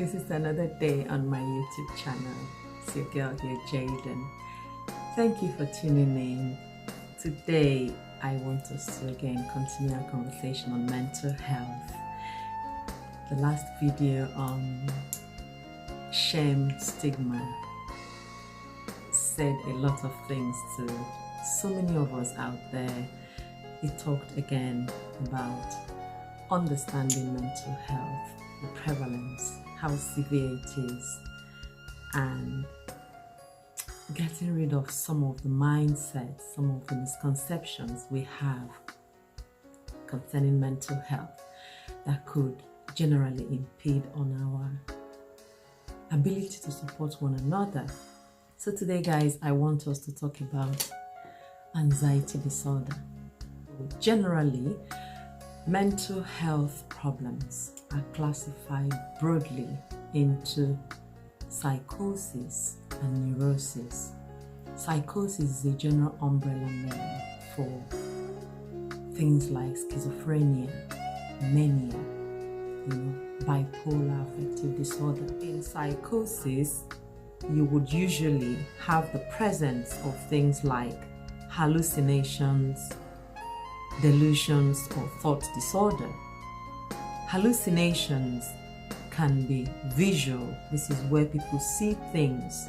This is another day on my YouTube channel. It's your girl here, Jaden. Thank you for tuning in. Today, I want us to again continue our conversation on mental health. The last video on shame, stigma, said a lot of things to so many of us out there. It talked again about understanding mental health, the prevalence, how severe it is, and getting rid of some of the mindsets, some of the misconceptions we have concerning mental health that could generally impede on our ability to support one another. So today, guys, I want us to talk about anxiety disorder. Generally, mental health problems are classified broadly into psychosis and neurosis. Psychosis is a general umbrella name for things like schizophrenia, mania, bipolar affective disorder. In psychosis, you would usually have the presence of things like hallucinations, delusions, or thought disorder. Hallucinations can be visual. This is where people see things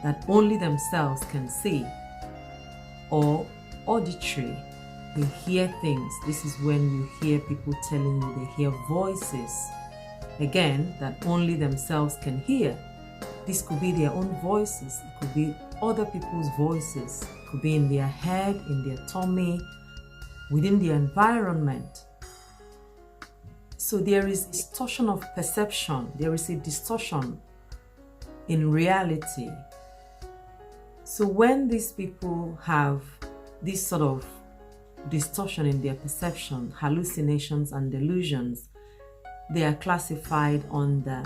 that only themselves can see, or auditory. They hear things. This is when you hear people telling you they hear voices, again, that only themselves can hear. This could be their own voices. It could be other people's voices. It could be in their head, in their tummy, within the environment. So there is distortion of perception. There is a distortion in reality. So when these people have this sort of distortion in their perception, hallucinations and delusions, they are classified under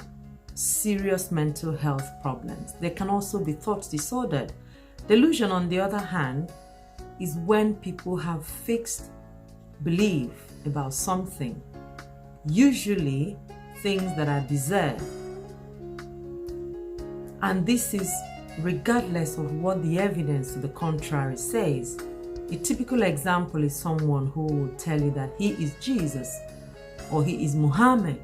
serious mental health problems. They can also be thought disordered. Delusion, on the other hand, is when people have fixed belief about something, usually things that are desired. And this is regardless of what the evidence to the contrary says. A typical example is someone who will tell you that he is Jesus, or he is Muhammad,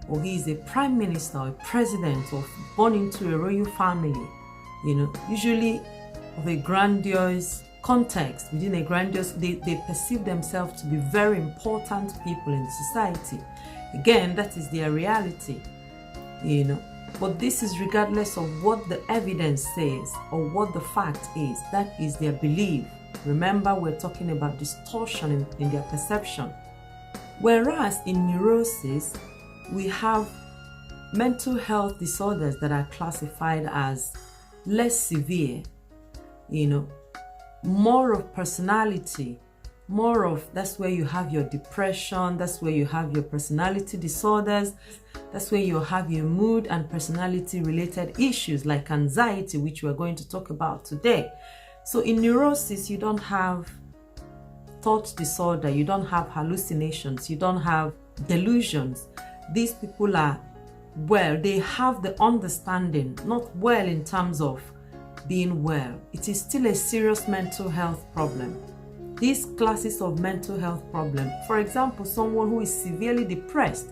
or he is a prime minister or a president, or born into a royal family, usually of a grandiose context, within a grandiose, they perceive themselves to be very important people in society. Again, that is their reality, But this is regardless of what the evidence says or what the fact is. That is their belief. Remember, we're talking about distortion in their perception. Whereas in neurosis, we have mental health disorders that are classified as less severe, more of personality, that's where you have your depression, that's where you have your personality disorders, that's where you have your mood and personality related issues like anxiety, which we're going to talk about today. So in neurosis, you don't have thought disorder, you don't have hallucinations, you don't have delusions. These people are well, they have the understanding, not well in terms of being well. It is still a serious mental health problem. These classes of mental health problem, for example, someone who is severely depressed,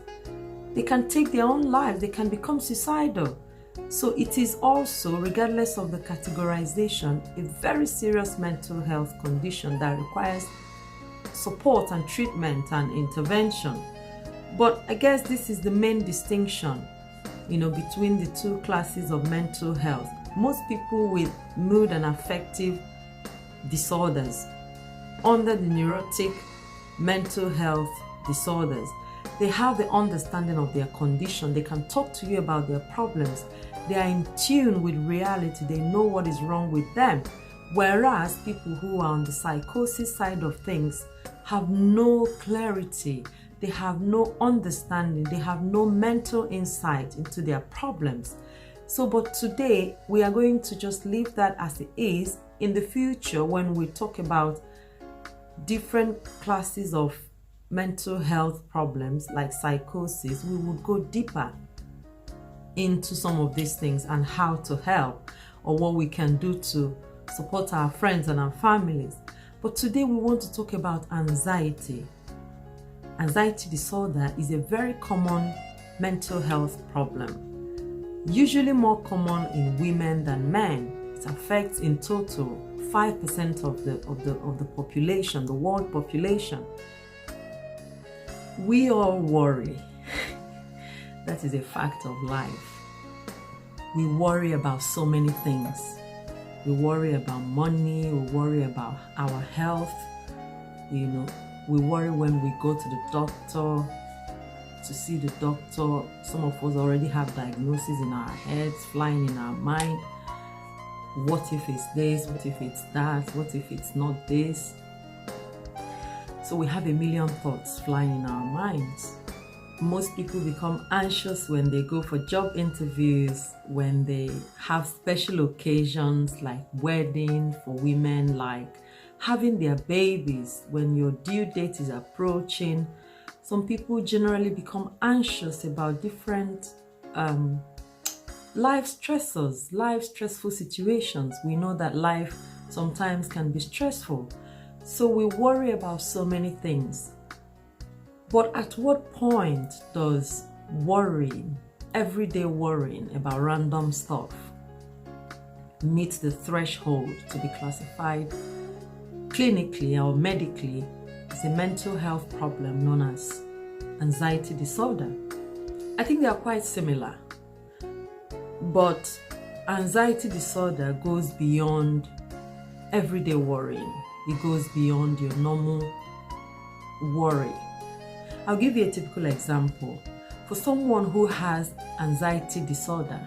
they can take their own lives, they can become suicidal. So it is also, regardless of the categorization, a very serious mental health condition that requires support and treatment and intervention. But I guess this is the main distinction, between the two classes of mental health. Most people with mood and affective disorders under the neurotic mental health disorders, they have the understanding of their condition. They can talk to you about their problems. They are in tune with reality. They know what is wrong with them. Whereas people who are on the psychosis side of things have no clarity. They have no understanding. They have no mental insight into their problems. So, but today we are going to just leave that as it is. In the future, when we talk about different classes of mental health problems like psychosis, we would go deeper into some of these things and how to help, or what we can do to support our friends and our families. But today we want to talk about anxiety. Anxiety disorder is a very common mental health problem, usually more common in women than men. It affects in total 5% of the population, the world population. We all worry. That is a fact of life. We worry about so many things. We worry about money, we worry about our health, we worry when we go to the doctor, to see the doctor. Some of us already have diagnoses in our heads, flying in our mind. What if it's this? What if it's that? What if it's not this? So we have a million thoughts flying in our minds. Most people become anxious when they go for job interviews, when they have special occasions like wedding for women, like having their babies, when your due date is approaching. Some people generally become anxious about different life stressors, life stressful situations. We know that life sometimes can be stressful. So we worry about so many things. But at what point does worrying, everyday worrying about random stuff, meet the threshold to be classified clinically or medically as a mental health problem known as anxiety disorder? I think they are quite similar, but anxiety disorder goes beyond everyday worrying. It goes beyond your normal worry. I'll give you a typical example. For someone who has anxiety disorder,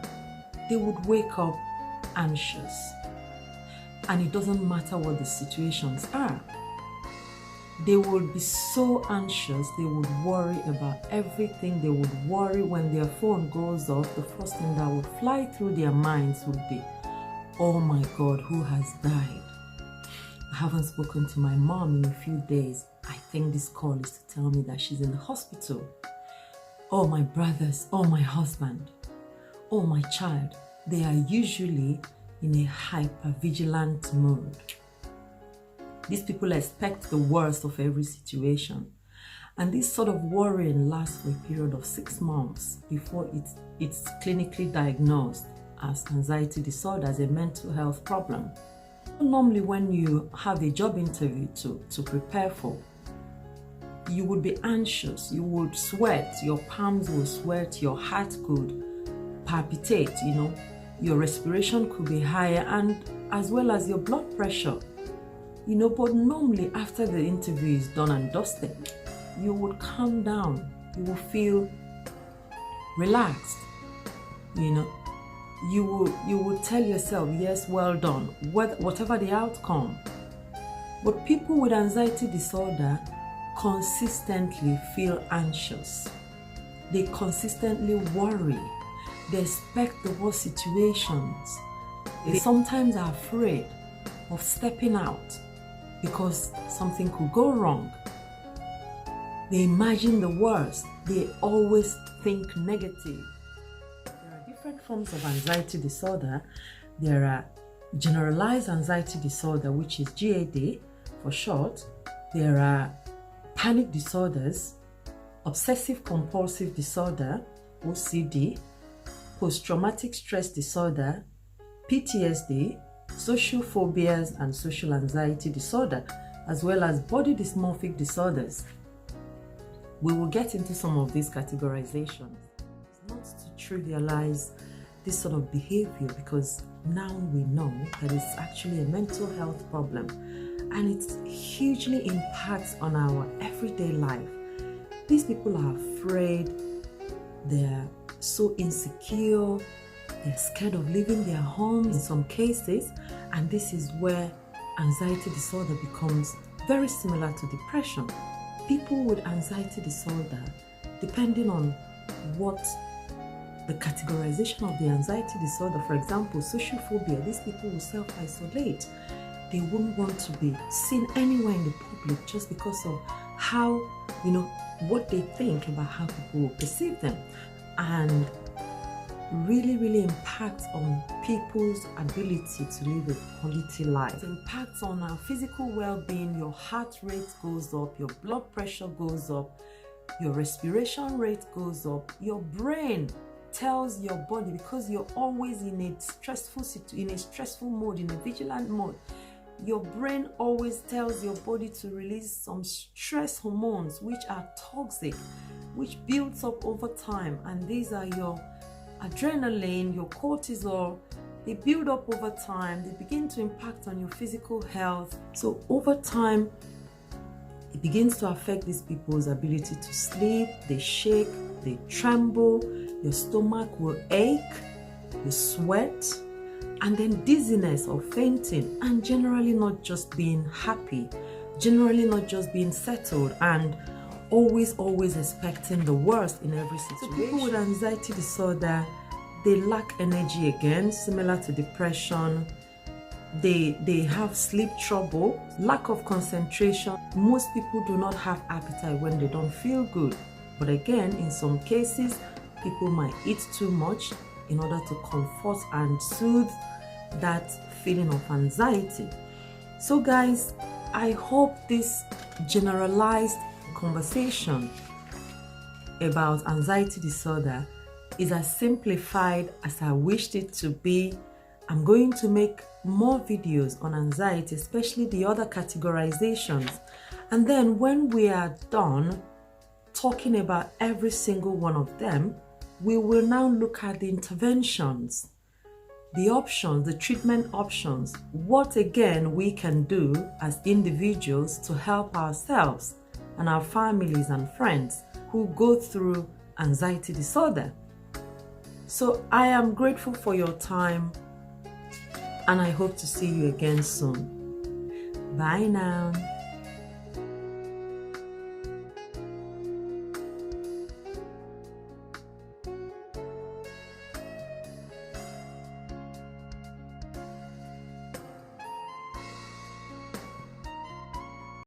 they would wake up anxious, and it doesn't matter what the situations are. They would be so anxious, they would worry about everything. They would worry when their phone goes off. The first thing that would fly through their minds would be, oh my God, who has died? I haven't spoken to my mom in a few days. I think this call is to tell me that she's in the hospital. Oh, my brothers, oh, my husband, oh, my child. They are usually in a hyper-vigilant mood. These people expect the worst of every situation. And this sort of worrying lasts for a period of 6 months before it's clinically diagnosed as anxiety disorder, as a mental health problem. Normally, when you have a job interview to prepare for, you would be anxious, you would sweat, your palms will sweat, your heart could palpitate, your respiration could be higher, and as well as your blood pressure. But normally after the interview is done and dusted, you would calm down, you will feel relaxed, you will tell yourself, yes, well done, whatever the outcome. But people with anxiety disorder consistently feel anxious. They consistently worry. They expect the worst situations. They sometimes are afraid of stepping out because something could go wrong. They imagine the worst. They always think negative. Different forms of anxiety disorder. There are generalized anxiety disorder, which is GAD for short. There are panic disorders, obsessive compulsive disorder, OCD, post-traumatic stress disorder, PTSD, social phobias and social anxiety disorder, as well as body dysmorphic disorders. We will get into some of these categorizations. Not to trivialize this sort of behavior, because now we know that it's actually a mental health problem and it hugely impacts on our everyday life. These people are afraid, they're so insecure, they're scared of leaving their homes in some cases, and this is where anxiety disorder becomes very similar to depression. People with anxiety disorder, depending on what the categorization of the anxiety disorder, for example, social phobia, these people will self-isolate. They wouldn't want to be seen anywhere in the public just because of how, what they think about how people will perceive them. And really impacts on people's ability to live a quality life. It impacts on our physical well-being. Your heart rate goes up, your blood pressure goes up, your respiration rate goes up. Your brain tells your body, because you're always in a stressful mode, in a vigilant mode, your brain always tells your body to release some stress hormones which are toxic, which builds up over time. And these are your adrenaline, your cortisol. They build up over time. They begin to impact on your physical health. So over time, it begins to affect these people's ability to sleep. They shake, they tremble, your stomach will ache, you sweat, and then dizziness or fainting, and generally not just being happy, generally not just being settled, and always expecting the worst in every situation. So people with anxiety disorder, they lack energy again, similar to depression. They have sleep trouble, lack of concentration. Most people do not have appetite when they don't feel good. But again, in some cases, people might eat too much in order to comfort and soothe that feeling of anxiety. So guys, I hope this generalized conversation about anxiety disorder is as simplified as I wished it to be. I'm going to make more videos on anxiety, especially the other categorizations. And then when we are done talking about every single one of them, we will now look at the interventions, the options, the treatment options, what again we can do as individuals to help ourselves and our families and friends who go through anxiety disorder. So I am grateful for your time, and I hope to see you again soon. Bye now.